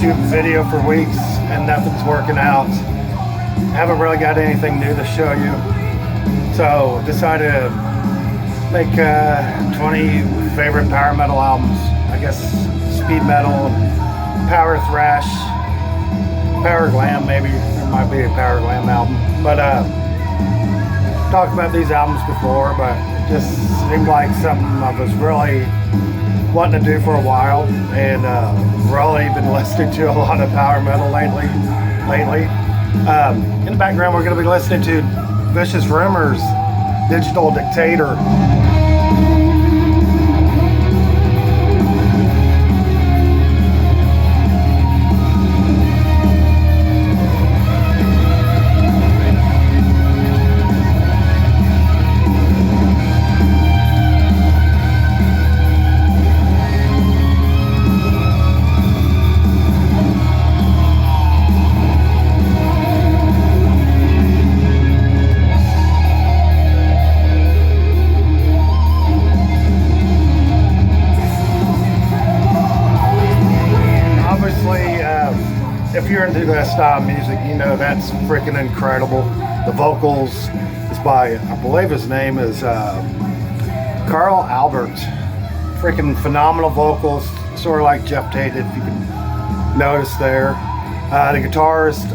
shooting video for weeks and nothing's working out. Haven't really got anything new to show you. So decided to make 20 favorite power metal albums. I guess speed metal, power thrash, power glam maybe. There might be a power glam album. But talked about these albums before, but it just seemed like something I was really wanting to do for a while, and really been listening to a lot of power metal lately. In the background, we're going to be listening to Vicious Rumors, Digital Dictator. If you're into that style of music, you know that's freaking incredible. The vocals is by, I believe his name is Carl Albert. Freaking phenomenal vocals, sort of like Jeff Tate, if you can notice there. The guitarist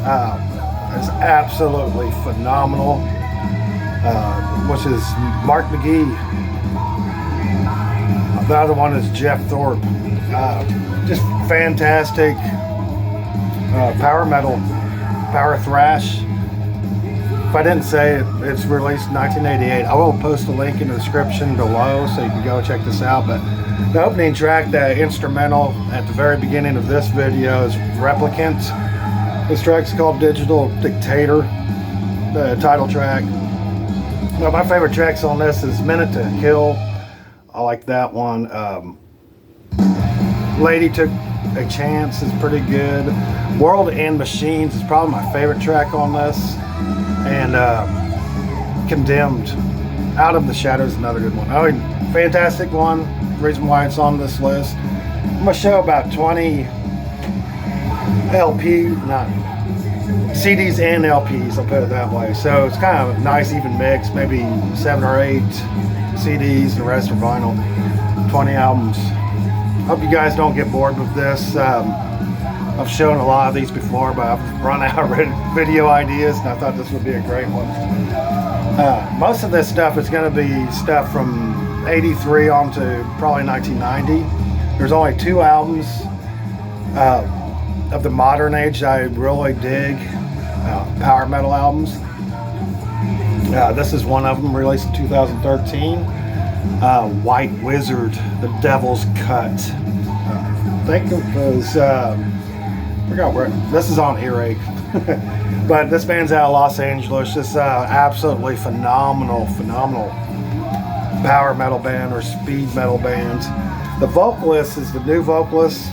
is absolutely phenomenal, which is Mark McGee. The other one is Jeff Thorpe. Just fantastic. Power metal, power thrash. If I didn't say it, it's released in 1988. I will post a link in the description below so you can go check this out. But the opening track, the instrumental at the very beginning of this video, is Replicant. This track's called Digital Dictator, the title track. Now, my favorite tracks on this is Minute to Kill. I like that one. Lady Took a Chance is pretty good. World and Machines is probably my favorite track on this. And Condemned, Out of the Shadows, another good one. I mean, fantastic one. Reason why it's on this list. I'm gonna show about 20 CDs and LPs, I'll put it that way. So it's kind of a nice even mix, maybe 7 or 8 CDs, and the rest are vinyl. 20 albums. Hope you guys don't get bored with this. I've shown a lot of these before, but I've run out of video ideas, and I thought this would be a great one. Most of this stuff is going to be stuff from 83 on to probably 1990. There's only 2 albums of the modern age I really dig, power metal albums. This is one of them, released in 2013. White Wizard, The Devil's Cut. I think it was, I forgot where, this is on Earache. But this band's out of Los Angeles. This absolutely phenomenal power metal band or speed metal band. The vocalist is the new vocalist.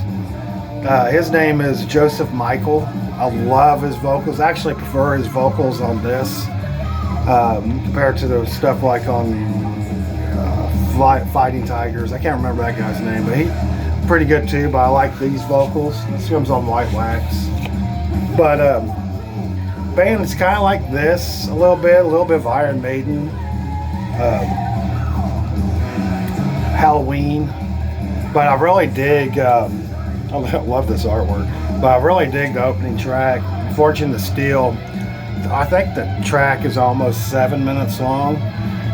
His name is Joseph Michael. I love his vocals. I actually prefer his vocals on this compared to the stuff like on Fighting Tigers. I can't remember that guy's name, but he's pretty good too. But I like these vocals. This comes on White Wax. But band is kind of like this a little bit of Iron Maiden, Halloween. But I really dig. I love this artwork. But I really dig the opening track, Fortune to Steal. I think the track is almost 7 minutes long.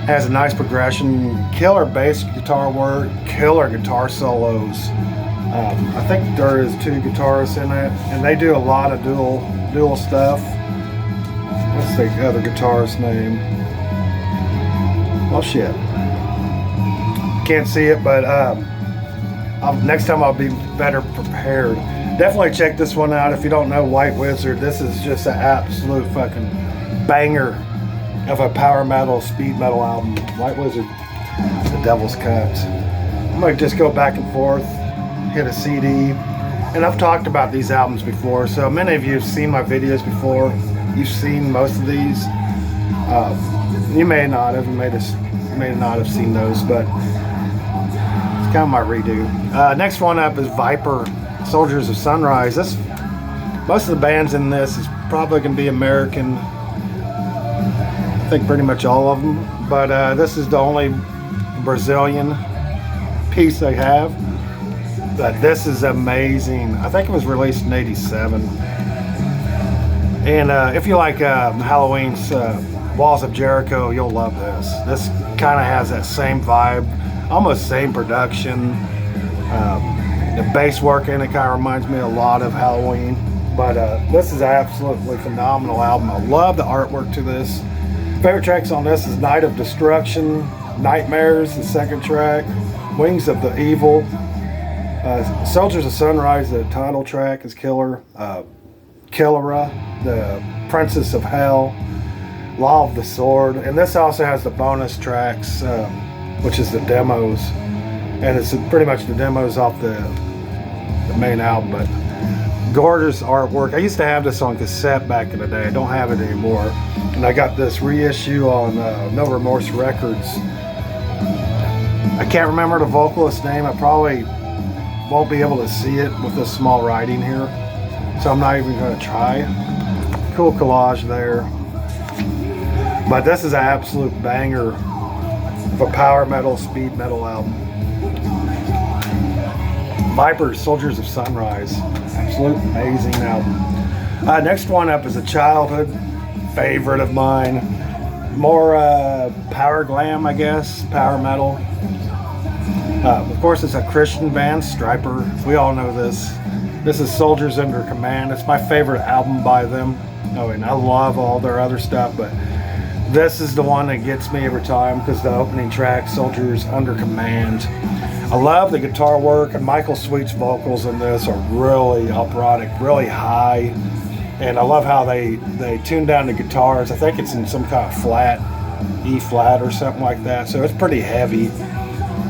Has a nice progression, killer bass guitar work, killer guitar solos. I think there is 2 guitarists in it, and they do a lot of dual stuff. What's the other guitarist's name? Oh shit, can't see it, but next time I'll be better prepared. Definitely check this one out if you don't know White Wizard. This is just an absolute fucking banger of a power metal, speed metal album. White Wizard, The Devil's Cut. I might just go back and forth, hit a CD. And I've talked about these albums before, so many of you have seen my videos before. You've seen most of these. You may not have, may not have seen those, but it's kind of my redo. Next one up is Viper, Soldiers of Sunrise. This Most of the bands in this is probably going to be American. I think pretty much all of them. But this is the only Brazilian piece they have. But this is amazing. I think it was released in '87. And if you like Halloween's Walls of Jericho, you'll love this. This kind of has that same vibe, almost same production. The bass work in it kind of reminds me a lot of Halloween. But this is an absolutely phenomenal album. I love the artwork to this. Favorite tracks on this is Night of Destruction, Nightmares, the second track, Wings of the Evil, Soldiers of Sunrise, the title track is killer. Killera, the Princess of Hell, Law of the Sword, and this also has the bonus tracks, which is the demos, and it's pretty much the demos off the main album. But gorgeous artwork. I used to have this on cassette back in the day. I don't have it anymore, and I got this reissue on No Remorse Records. I can't remember the vocalist's name. I probably won't be able to see it with this small writing here, so I'm not even going to try. Cool collage there. But this is an absolute banger of a power metal, speed metal album. Vipers, Soldiers of Sunrise. Absolute amazing album. Next one up is a childhood favorite of mine. More power glam, I guess, power metal. Of course, it's a Christian band, Stryper. We all know this. This is Soldiers Under Command. It's my favorite album by them. Oh, and I love all their other stuff, but this is the one that gets me every time because the opening track, Soldiers Under Command. I love the guitar work, and Michael Sweet's vocals in this are really operatic, really high. And I love how they tune down the guitars. I think it's in some kind of flat, E flat or something like that. So it's pretty heavy.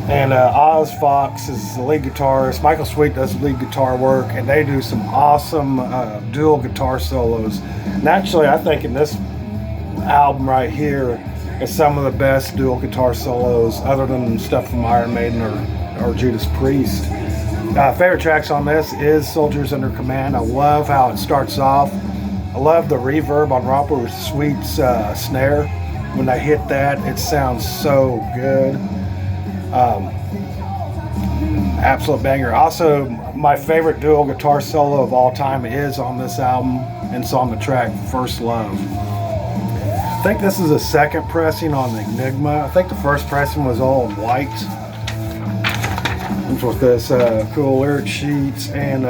And Oz Fox is the lead guitarist. Michael Sweet does lead guitar work, and they do some awesome dual guitar solos. And actually, I think in this album right here is some of the best dual guitar solos, other than stuff from Iron Maiden or Judas Priest. Favorite tracks on this is Soldiers Under Command. I love how it starts off. I love the reverb on Robert Sweet's snare. When they hit that, it sounds so good. Absolute banger. Also, my favorite dual guitar solo of all time is on this album, and it's on the track First Love. I think this is a second pressing on the Enigma. I think the first pressing was all in white, with this cool lyric sheets, and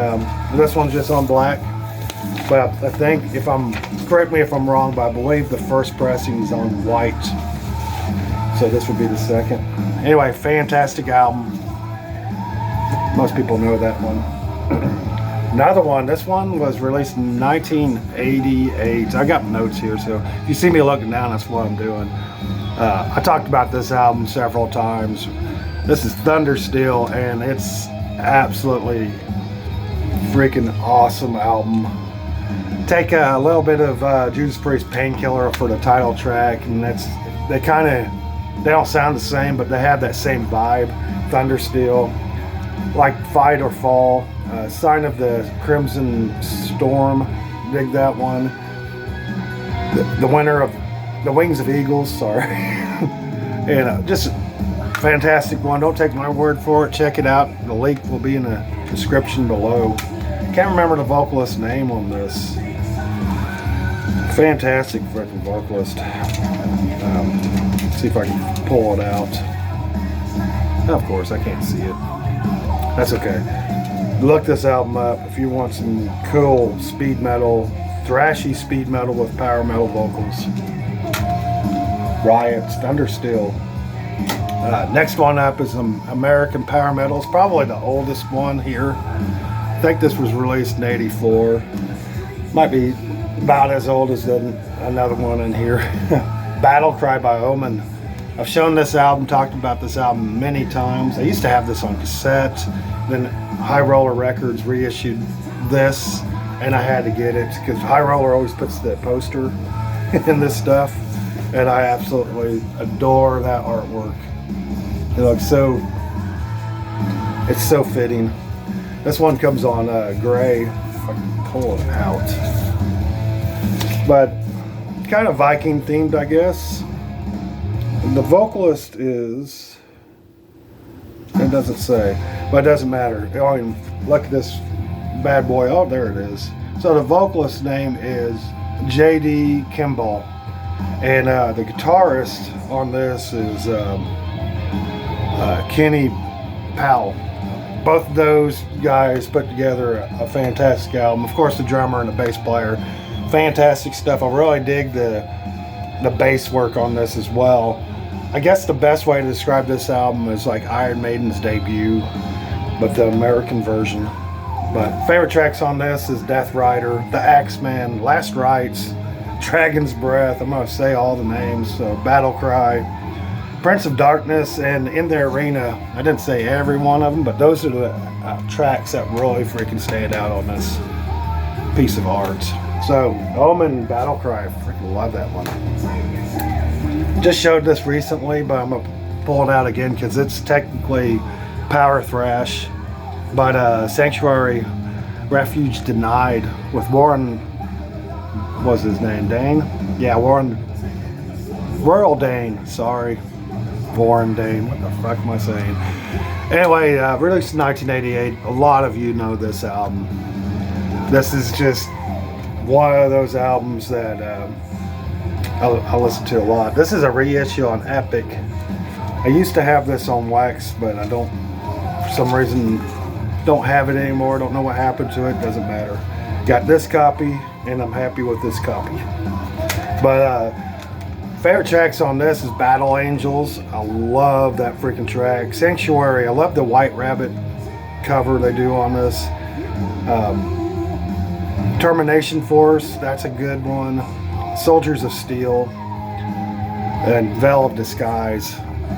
this one's just on black. But I think, correct me if I'm wrong, but I believe the first pressing is on white. So this would be the second. Anyway, fantastic album. Most people know that one. Another one, this one was released in 1988. I got notes here, so if you see me looking down, that's what I'm doing. I talked about this album several times. This is Thundersteel, and it's absolutely freaking awesome album. Take a little bit of Judas Priest Painkiller for the title track, and they don't sound the same, but they have that same vibe. Thundersteel, like Fight or Fall, Sign of the Crimson Storm, dig that one. The winner of the Wings of Eagles, sorry. And just fantastic one. Don't take my word for it. Check it out. The link will be in the description below. Can't remember the vocalist's name on this. Fantastic freaking vocalist. See if I can pull it out. Of course, I can't see it. That's okay. Look this album up if you want some cool speed metal, thrashy speed metal with power metal vocals. Riot's Thundersteel. Next one up is American power metal. It's probably the oldest one here. I think this was released in '84. Might be about as old as another one in here. Battle Cry by Omen. I've shown this album, talked about this album many times. I used to have this on cassette. Then High Roller Records reissued this, and I had to get it because High Roller always puts the poster in this stuff, and I absolutely adore that artwork. It looks it's so fitting. This one comes on gray. If I can pull it out. But kind of Viking themed, I guess. The vocalist is, it doesn't say, but it doesn't matter. I mean, look at this bad boy. Oh, there it is. So the vocalist's name is J.D. Kimball, and the guitarist on this is Kenny Powell. Both of those guys put together a fantastic album. Of course, the drummer and the bass player, fantastic stuff. I really dig the bass work on this as well. I guess the best way to describe this album is like Iron Maiden's debut, but the American version. But favorite tracks on this is Death Rider, The Axeman, Last Rites, Dragon's Breath, I'm going to say all the names, Battle Cry, Prince of Darkness, and In the Arena. I didn't say every one of them, but those are the tracks that really freaking stand out on this piece of art. So, Omen, Battle Cry, I freaking love that one. Just showed this recently, but I'm going to pull it out again because it's technically power thrash. But Sanctuary, Refuge Denied with Warren, what's his name, Dane? Yeah, Royal Dane, sorry. Warren Dane, what the fuck am I saying? Anyway, released in 1988. A lot of you know this album. This is just one of those albums that I listen to a lot. This is a reissue on Epic. I used to have this on Wax, but I don't, for some reason, don't have it anymore. Don't know what happened to it. Doesn't matter. Got this copy, and I'm happy with this copy. But favorite tracks on this is Battle Angels. I love that freaking track. Sanctuary. I love the White Rabbit cover they do on this. Termination Force. That's a good one. Soldiers of Steel and Veil of Disguise.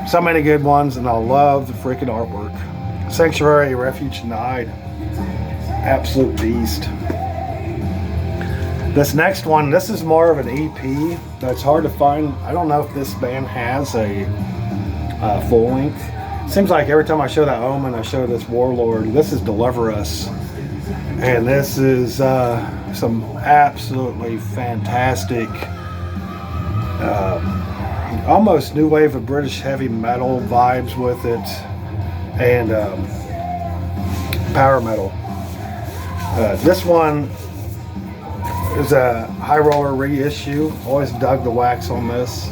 So many good ones, and I love the freaking artwork. Sanctuary, Refuge Denied, absolute beast. This next one, this is more of an EP that's hard to find. I don't know if this band has a full length. Seems like every time I show that Omen, I show this Warlord. This is Deliver Us, and this is some absolutely fantastic, almost new wave of British heavy metal vibes with it. And power metal. This one is a High Roller reissue. Always dug the wax on this.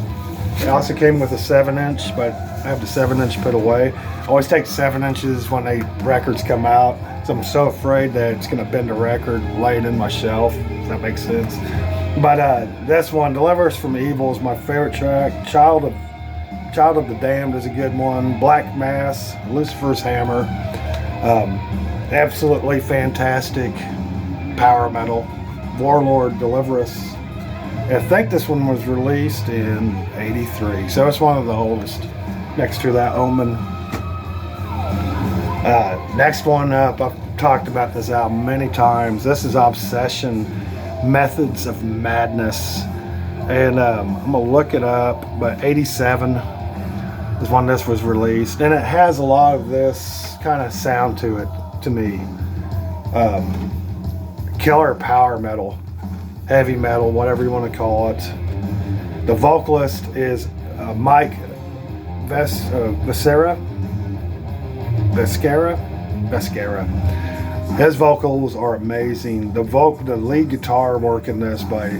It also came with a 7-inch, but I have the 7-inch put away. I always take 7 inches when records come out, so I'm so afraid that it's going to bend the record, lay it in my shelf, if that makes sense. But this one, Deliver Us from Evil, is my favorite track. Child of the Damned is a good one. Black Mass, Lucifer's Hammer, absolutely fantastic power metal. Warlord, Deliver Us. I think this one was released in '83, so it's one of the oldest. Next to that, Omen. Next one up, I've talked about this album many times. This is Obsession, Methods of Madness, and I'm gonna look it up, but '87 is when this was released, and it has a lot of this kind of sound to it, to me. Killer power metal, heavy metal, whatever you want to call it. The vocalist is Mike Vescara. His vocals are amazing. The lead guitar work in this by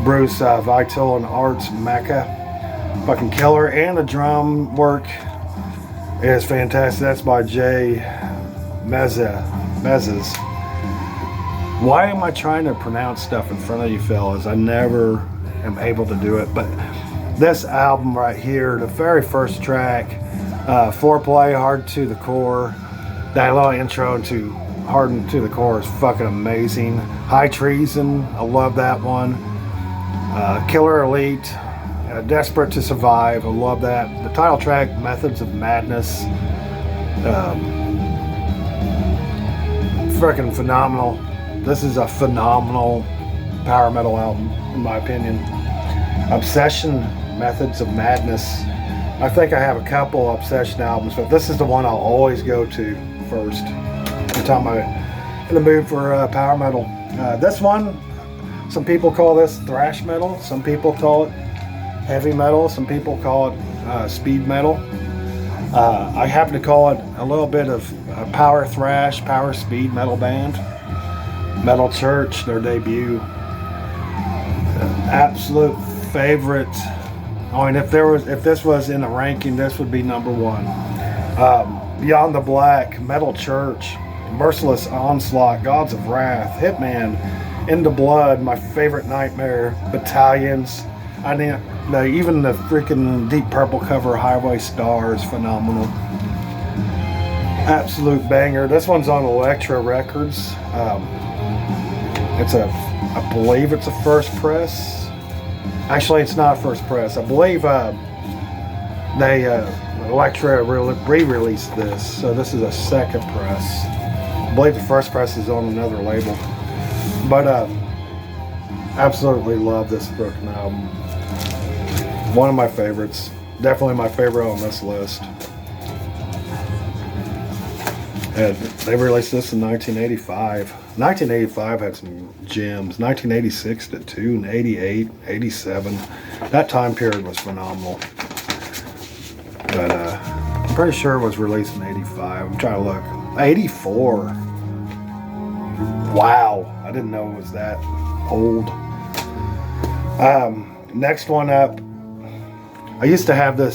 Bruce Vital and Arts Mecca, fucking killer, and the drum work is fantastic. That's by Jay Mezzes. Why am I trying to pronounce stuff in front of you fellas? I never am able to do it. But this album right here, the very first track, Foreplay, Hard to the Core, that little intro to Hardened to the Core is fucking amazing. High Treason, I love that one. Killer Elite, Desperate to Survive, I love that. The title track, Methods of Madness, freaking phenomenal. This is a phenomenal power metal album, in my opinion. Obsession, Methods of Madness. I think I have a couple Obsession albums, but this is the one I'll always go to first. Every time I'm in the mood for power metal. This one, some people call this thrash metal. Some people call it heavy metal. Some people call it speed metal. I happen to call it a little bit of power thrash, power speed metal band. Metal Church, their debut. Absolute favorite. I mean, if this was in a ranking, this would be number one. Beyond the Black, Metal Church, Merciless Onslaught, Gods of Wrath, Hitman, Into Blood, my favorite Nightmare, Battalions. Even the freaking Deep Purple cover, Highway Star, is phenomenal. Absolute banger. This one's on Elektra Records. I believe it's a first press. Actually, it's not a first press. I believe Elektra re-released this, so this is a second press. I believe the first press is on another label. But absolutely love this freaking album. One of my favorites. Definitely my favorite on this list. And they released this in 1985. 1985 had some gems. 1986 did too, and 88, 87. That time period was phenomenal. But I'm pretty sure it was released in 85. I'm trying to look. 84. Wow. I didn't know it was that old. Next one up. I used to have the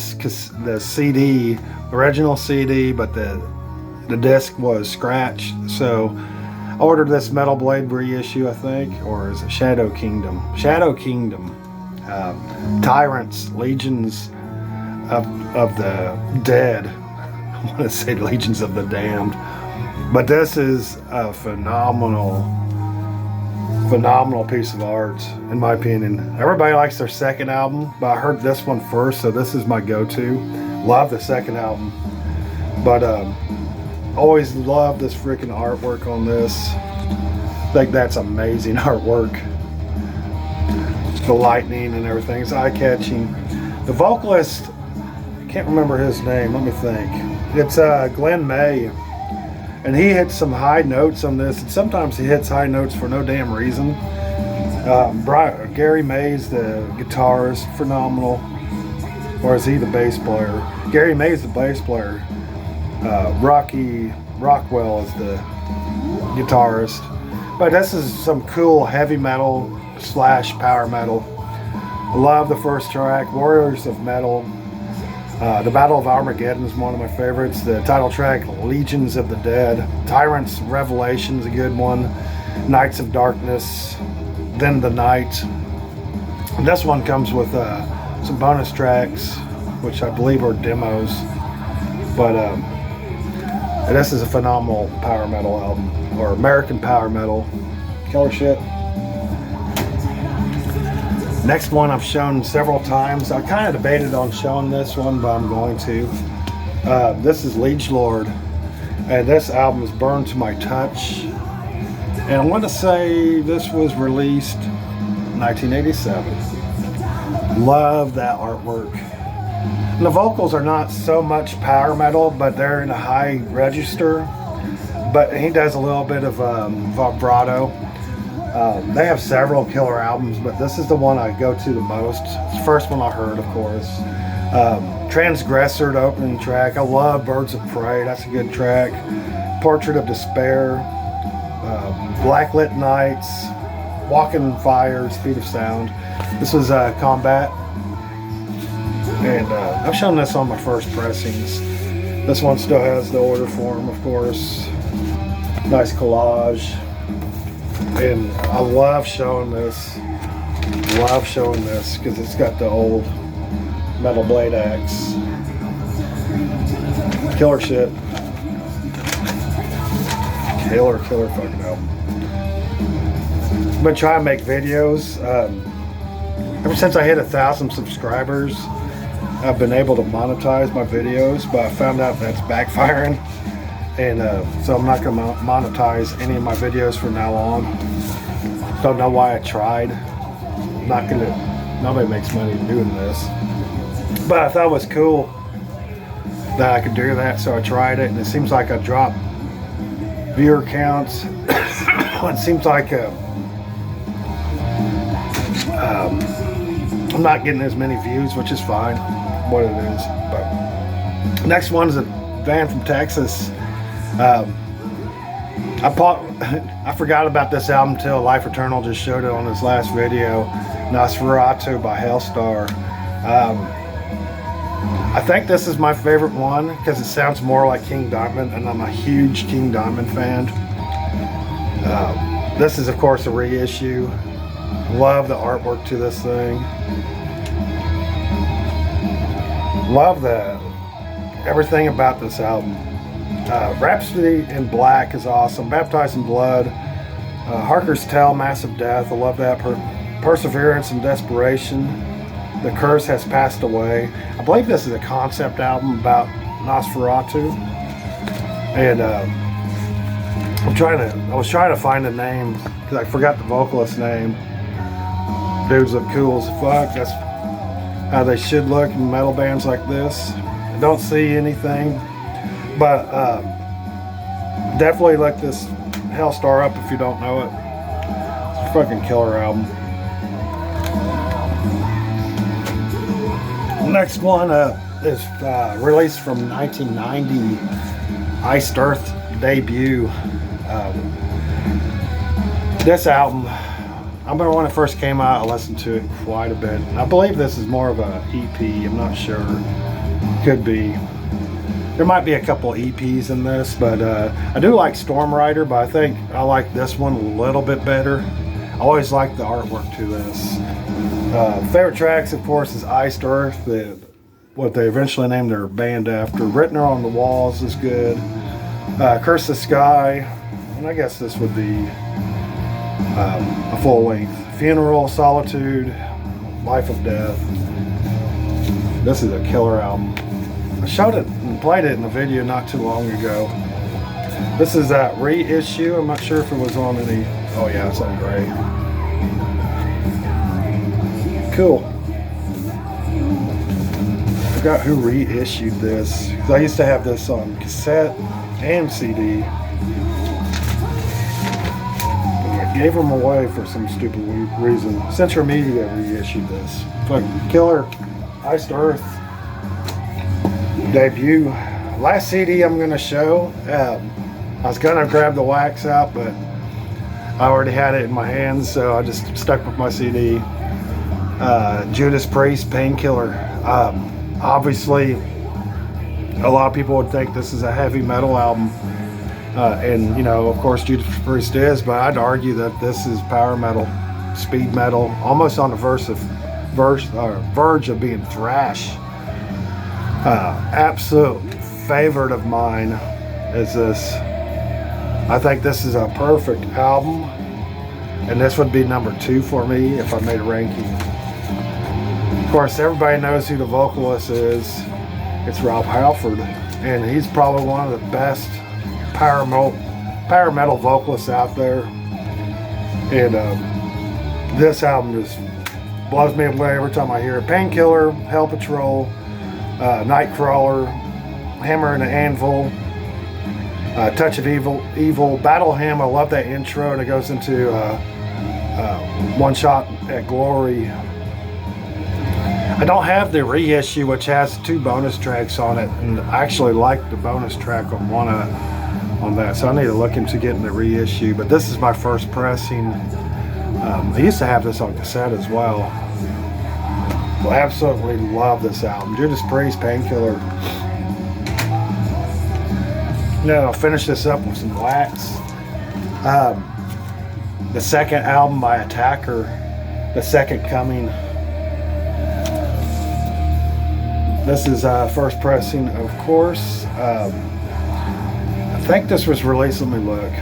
CD, original CD, but the disc was scratched. So I ordered this Metal Blade reissue, I think, or is it Shadow Kingdom? Shadow Kingdom. Tyrants, Legions of the Dead. I want to say Legions of the Damned. But this is a phenomenal piece of art, in my opinion. Everybody likes their second album, but I heard this one first, so this is my go-to. Love the second album. But always love this freaking artwork on this. I think that's amazing artwork. The lightning and everything is eye-catching. The vocalist, I can't remember his name, let me think. It's Glenn May. And he hits some high notes on this, and sometimes he hits high notes for no damn reason. Gary May's the guitarist, phenomenal. Or is he the bass player? Gary May's the bass player. Rocky Rockwell is the guitarist. But this is some cool heavy metal / power metal. I love the first track, Warriors of Metal. The Battle of Armageddon is one of my favorites. The title track, Legions of the Dead. Tyrants Revelation is a good one. Knights of Darkness, Then the Night. And this one comes with some bonus tracks, which I believe are demos. But this is a phenomenal power metal album, or American power metal. Killer shit. Next one I've shown several times. I kind of debated on showing this one, but I'm going to. This is Liege Lord, and this album is Burned to My Touch. And I want to say this was released in 1987. Love that artwork. And the vocals are not so much power metal, but they're in a high register. But he does a little bit of vibrato. They have several killer albums, but this is the one I go to the most. It's the first one I heard, of course. Transgressor, the opening track. I love Birds of Prey. That's a good track. Portrait of Despair. Blacklit Nights. Walking Fire, Speed of Sound. This was Combat. And I've shown this on my first pressings. This one still has the order form, of course. Nice collage. And I love showing this. Because it's got the old Metal Blade axe. Killer shit. Killer fucking album. I've been trying to make videos. Ever since I hit 1,000 subscribers, I've been able to monetize my videos, but I found out that's backfiring. And so I'm not going to monetize any of my videos from now on. Don't know why I tried. Nobody makes money doing this. But I thought it was cool that I could do that, so I tried it, and it seems like I dropped viewer counts. It seems like I'm not getting as many views, which is fine, what it is. But next one is a band from Texas. I forgot about this album till Life Eternal just showed it on his last video. Nosferatu by Hellstar. I think this is my favorite one because it sounds more like King Diamond, and I'm a huge King Diamond fan. This is, of course, a reissue. Love the artwork to this thing. Love everything about this album. Rhapsody in Black is awesome. Baptized in Blood. Harker's Tale, Massive Death. I love that. Perseverance and Desperation. The Curse Has Passed Away. I believe this is a concept album about Nosferatu. And I was trying to find the name because I forgot the vocalist's name. Dudes look cool as fuck. That's how they should look in metal bands like this. I don't see anything, but definitely look this Hellstar up if you don't know it. It's a fucking killer album. Next one is released from 1990, Iced Earth debut. This album, I remember when it first came out, I listened to it quite a bit. I believe this is more of a EP, I'm not sure. Could be. There might be a couple EPs in this, but I do like Storm Rider, but I think I like this one a little bit better. I always like the artwork to this. Favorite tracks, of course, is Iced Earth, what they eventually named their band after. Written on the Walls is good. Curse the Sky, and I guess this would be a full length. Funeral, Solitude, Life of Death. This is a killer album. I showed it and played it in a video not too long ago. This is that reissue. I'm not sure if it was on any. Oh yeah, it's on gray. Cool. Forgot who reissued this. 'Cause I used to have this on cassette and CD. I gave them away for some stupid reason. Central Media reissued this. Fucking killer. Iced Earth debut. Last CD I'm gonna show. I was gonna grab the wax out, but I already had it in my hands, so I just stuck with my CD. Judas Priest, Painkiller. Obviously, a lot of people would think this is a heavy metal album, and you know, of course, Judas Priest is, but I'd argue that this is power metal, speed metal, almost on the verge of being thrash. Absolute favorite of mine is this. I think this is a perfect album, and this would be number 2 for me if I made a ranking. Of course, everybody knows who the vocalist is. It's Rob Halford, and he's probably one of the best power metal vocalists out there. And this album just blows me away every time I hear it. Painkiller, Hell Patrol, Nightcrawler, Hammer and the Anvil, Touch of Evil, Battle Hymn. I love that intro, and it goes into One Shot at Glory. I don't have the reissue, which has 2 bonus tracks on it, and I actually like the bonus track on one on that, so I need to look into getting the reissue. But this is my first pressing. I used to have this on cassette as well. I absolutely love this album. Judas Priest, Painkiller. Now I'll finish this up with some wax. The second album by Attacker, The Second Coming. This is first pressing, of course. I think this was released, let me look,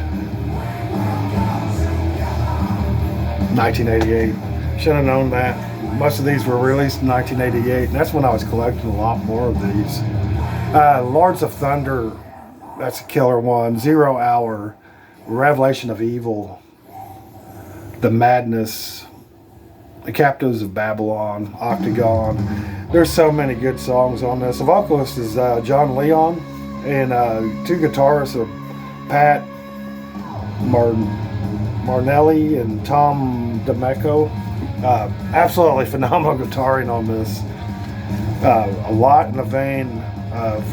1988. Should have known that. Most of these were released in 1988, and that's when I was collecting a lot more of these. Lords of Thunder, that's a killer one. 0 Hour, Revelation of Evil, The Madness, The Captives of Babylon, Octagon. There's so many good songs on this. The vocalist is John Leon, and 2 guitarists are Pat Marnelli and Tom D'Amico. Absolutely phenomenal guitaring on this. A lot in the vein of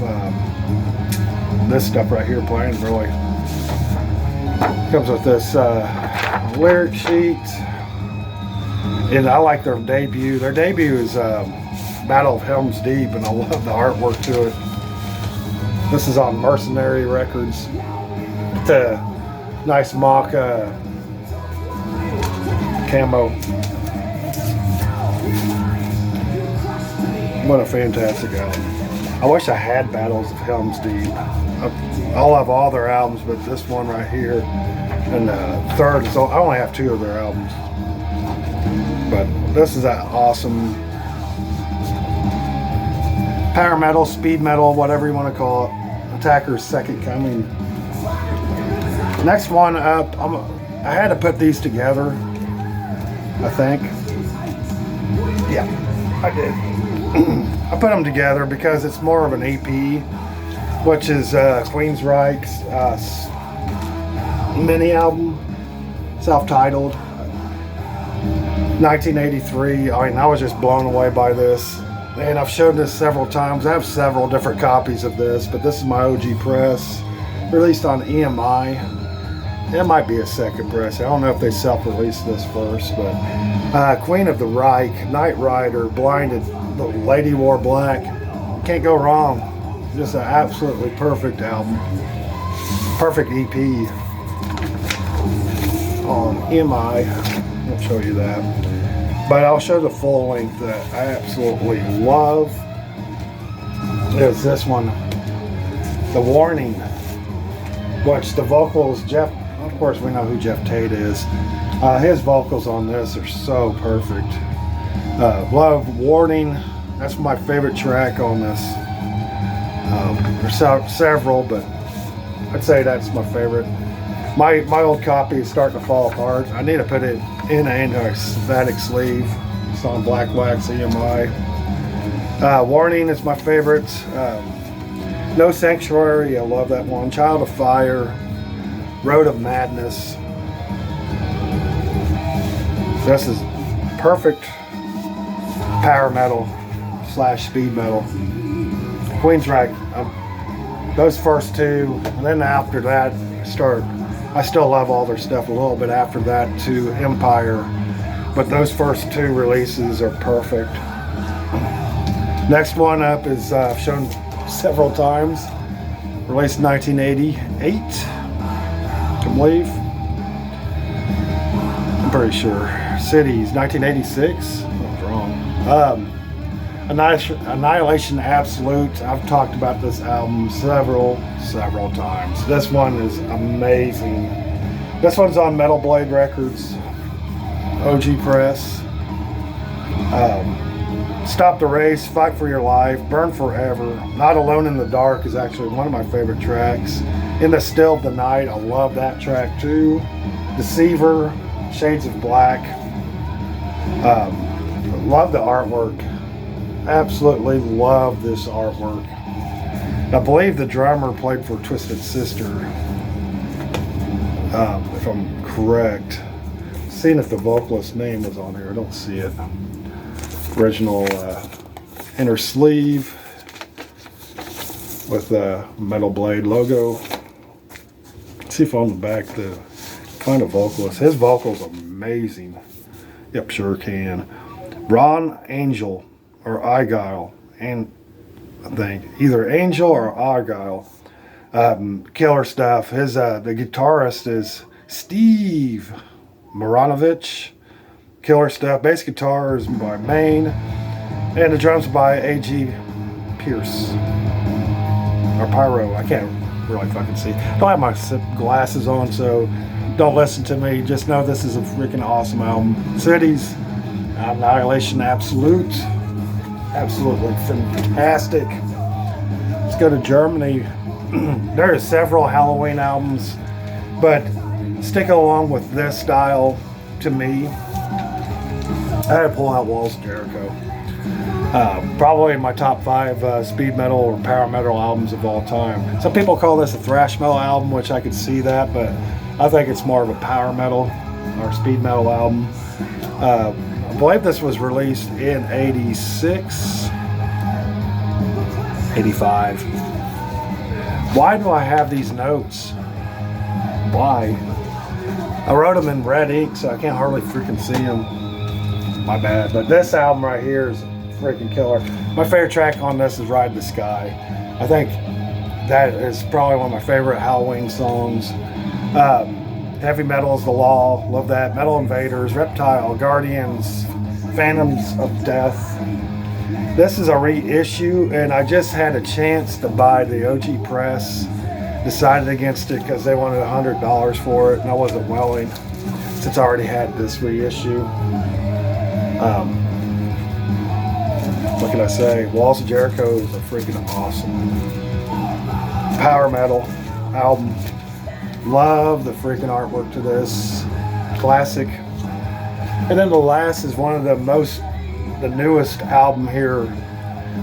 this stuff right here playing, really. Comes with this lyric sheet. And I like their debut. Their debut is Battle of Helm's Deep, and I love the artwork to it. This is on Mercenary Records. The nice mock camo. What a fantastic album. I wish I had Battles of Helm's Deep. I love all their albums, but this one right here and the third is I only have 2 of their albums. But this is an awesome power metal, speed metal, whatever you want to call it. Attacker's Second Coming. Next one up, I had to put these together, I think. Yeah, I did. I put them together because it's more of an EP, which is Queensrÿche's mini album, self-titled, 1983. I mean, I was just blown away by this, and I've showed this several times. I have several different copies of this, but this is my OG press, released on EMI. It might be a second press. I don't know if they self-released this first, but Queen of the Reich, Knight Rider, Blinded, The Lady Wore Black. Can't go wrong. Just an absolutely perfect album. Perfect EP on EMI. I won't show you that. But I'll show the full length that I absolutely love. Is this one, The Warning, which the vocals, Jeff, of course we know who Jeff Tate is. His vocals on this are so perfect. Love Warning. That's my favorite track on this. There's several, but I'd say that's my favorite. My old copy is starting to fall apart. I need to put it in an anti-static sleeve. It's on Black Wax EMI. Warning is my favorite. No Sanctuary, I love that one. Child of Fire, Road of Madness. This is perfect power metal / speed metal. Queensrÿche, those first 2, and then after that, I still love all their stuff a little bit after that to Empire, but those first 2 releases are perfect. Next one up is shown several times, released in 1988, I believe. I'm pretty sure. Cities, 1986. I was wrong. Annihilation Absolute. I've talked about this album several times. This one is amazing. This one's on Metal Blade Records, OG Press. Stop the Race, Fight for Your Life, Burn Forever, Not Alone in the Dark is actually one of my favorite tracks. In the Still of the Night, I love that track too. Deceiver, Shades of Black. Love the artwork. Absolutely love this artwork. I believe the drummer played for Twisted Sister, if I'm correct. Seeing if the vocalist name was on here, I don't see it. Original inner sleeve with the Metal Blade logo. Let's see if on the back to find a vocalist. His vocals are amazing. Yep, sure can. Ron Angel or Argyle, and I think either Angel or Argyle. Killer stuff. His the guitarist is Steve Maranovich. Killer stuff. Bass guitar is by Maine, and the drums by A.G. Pierce or Pyro. I can't really fucking see. Don't have my glasses on, so don't listen to me. Just know this is a freaking awesome album. Cities, Annihilation Absolute. Absolutely fantastic. Let's go to Germany. There are several Halloween albums, but stick along with this style to me. I had to pull out Walls of Jericho. Probably in my top 5 speed metal or power metal albums of all time. Some people call this a thrash metal album, which I could see that, but I think it's more of a power metal or speed metal album. I believe this was released in 86, 85. Why do I have these notes? Why? I wrote them in red ink, so I can't hardly freaking see them. My bad. But this album right here is freaking killer. My favorite track on this is Ride the Sky. I think that is probably one of my favorite Halloween songs. Heavy Metal is the Law. Love that. Metal Invaders, Reptile, Guardians, Phantoms of Death. This is a reissue, and I just had a chance to buy the OG press. Decided against it because they wanted $100 for it, and I wasn't willing since I already had this reissue. What can I say? Walls of Jericho is a freaking awesome power metal album. Love the freaking artwork to this. Classic. And then the last is one of the newest album here,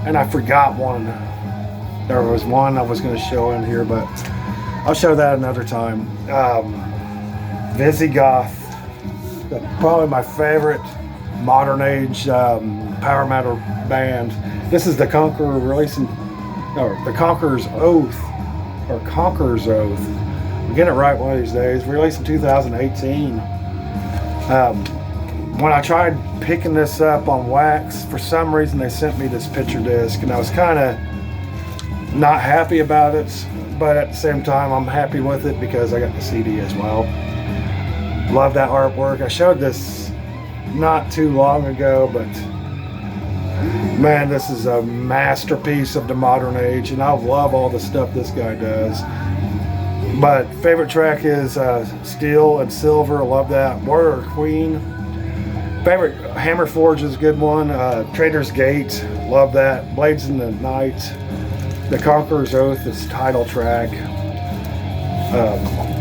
and I forgot one. There was one I was going to show in here, but I'll show that another time. Visigoth, probably my favorite modern age power metal band. This is the Conqueror releasing, or the Conqueror's Oath, or Conqueror's Oath. We'll get it right one of these days. Released in 2018. When I tried picking this up on wax, for some reason they sent me this picture disc, and I was kind of not happy about it, but at the same time I'm happy with it because I got the CD as well. Love that artwork. I showed this not too long ago, but man, this is a masterpiece of the modern age, and I love all the stuff this guy does. But favorite track is Steel and Silver. I love that. Warrior Queen. Favorite Hammer Forge is a good one. Trader's Gate. Love that. Blades in the Night. The Conqueror's Oath is title track.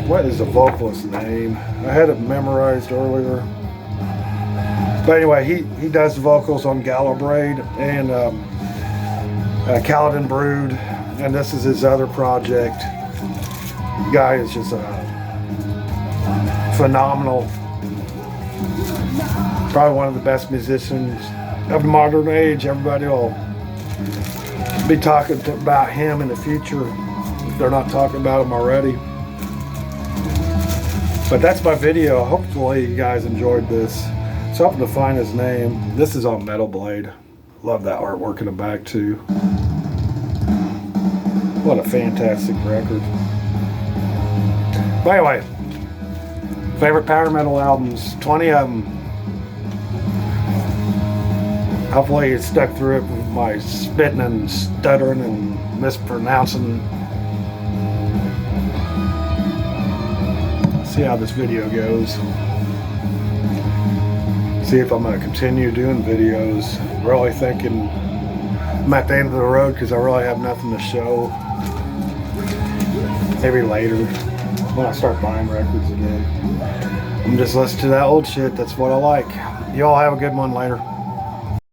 What is the vocalist's name? I had it memorized earlier. But anyway, he does the vocals on Gallow Braid and Kaladin Brood, and this is his other project. Guy is just phenomenal. Probably one of the best musicians of the modern age. Everybody will be talking about him in the future if they're not talking about him already. But that's my video. Hopefully you guys enjoyed this. So I'm hoping to find his name. This is on Metal Blade. Love that artwork in the back too. What a fantastic record. But anyway, favorite power metal albums, 20 of them. Hopefully you stuck through it with my spitting and stuttering and mispronouncing. See how this video goes. See if I'm going to continue doing videos. Really thinking I'm at the end of the road because I really have nothing to show. Maybe later when I start buying records again. I'm just listening to that old shit. That's what I like. You all have a good one later.